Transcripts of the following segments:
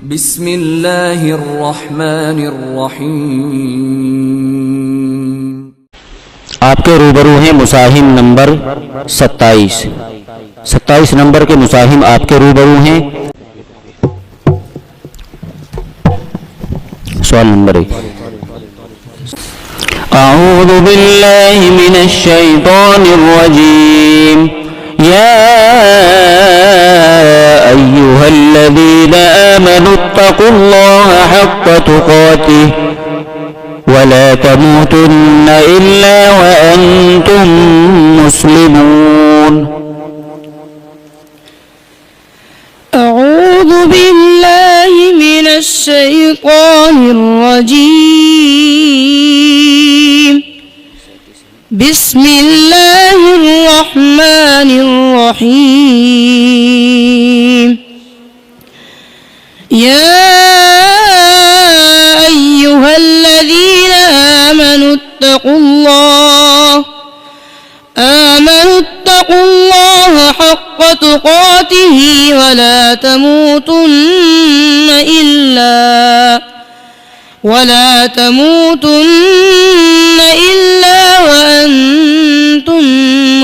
बिस्मिल्लाहिर्रहमानिर्रहीम। आपके रूबरू हैं मुसाहिम नंबर 27 नंबर के मुसाहिम आपके रूबरू हैं। सवाल नंबर 1। अऊज़ु बिल्लाहि मिनश शैतानिर रजीम। या अय्युहल्लज़ीना आमनुत्तक़ुल्लाहा हक़्क़ तुक़ातिह वला तमूतुन्न इल्ला व अंतुम मुस्लिमून। अऊज़ु बिल्लाहि मिनश शैतानिर रजीम। बिस्मिल्लाहिर रहमानिर रहीम। या अय्युहल्लज़ीना आमनु इत्तक़ुल्लाह हक़्क़ तुक़ातिही वला तमूतुन्न इल्ला व अंतुम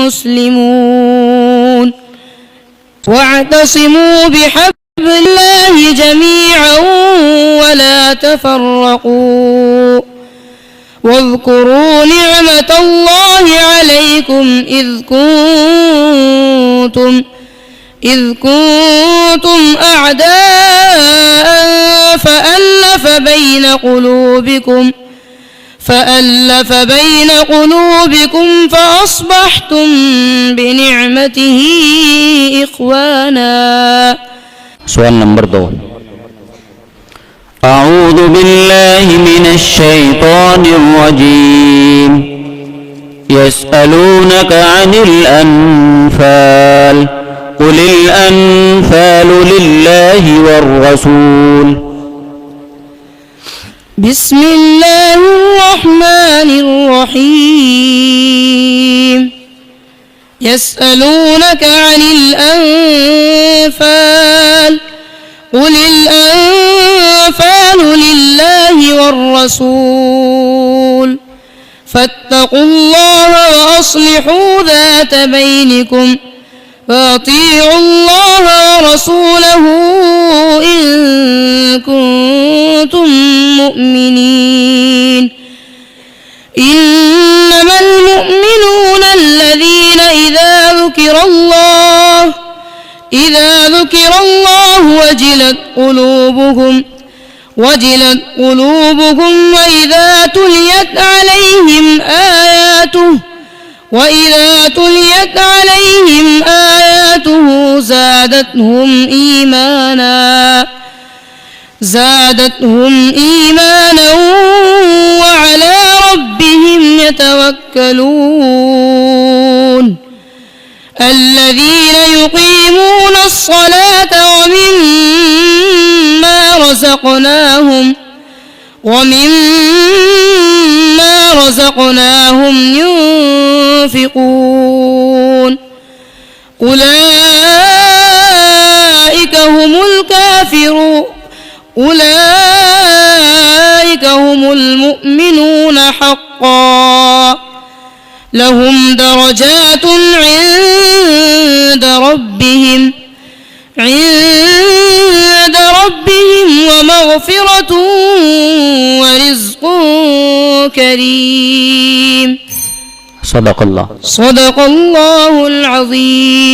मुस्लिमून। वाअतसिमू बिहब्लिल्लाहि जमीअन वला तफर्रक़ू واذكروا نعمة الله عليكم إذ كنتم أعداء فألف بين قلوبكم فأصبحتم بنعمته إخوانا. سؤال نمبر 2। أعوذ بالله من الشيطان الرجيم. يسألونك عن الأنفال قل الأنفال لله والرسول. بسم الله الرحمن الرحيم. يسألونك عن الأنفال قل الأنفال لله والرسول فاتقوا الله وأصلحوا ذات بينكم وأطيعوا الله ورسوله إن كنتم مؤمنين. إنما المؤمنون الذين إذا ذكر الله وجلت قلوبهم وإذا تليت عليهم آياته زادتهم إيمانا وعلى ربهم يتوكلون. الذين يقيمون الصلاة ومما رزقناهم ينفقون. أولئك هم المؤمنون حقا لهم درجات عند ربهم ومغفرة ورزق كريم. صدق الله العظيم.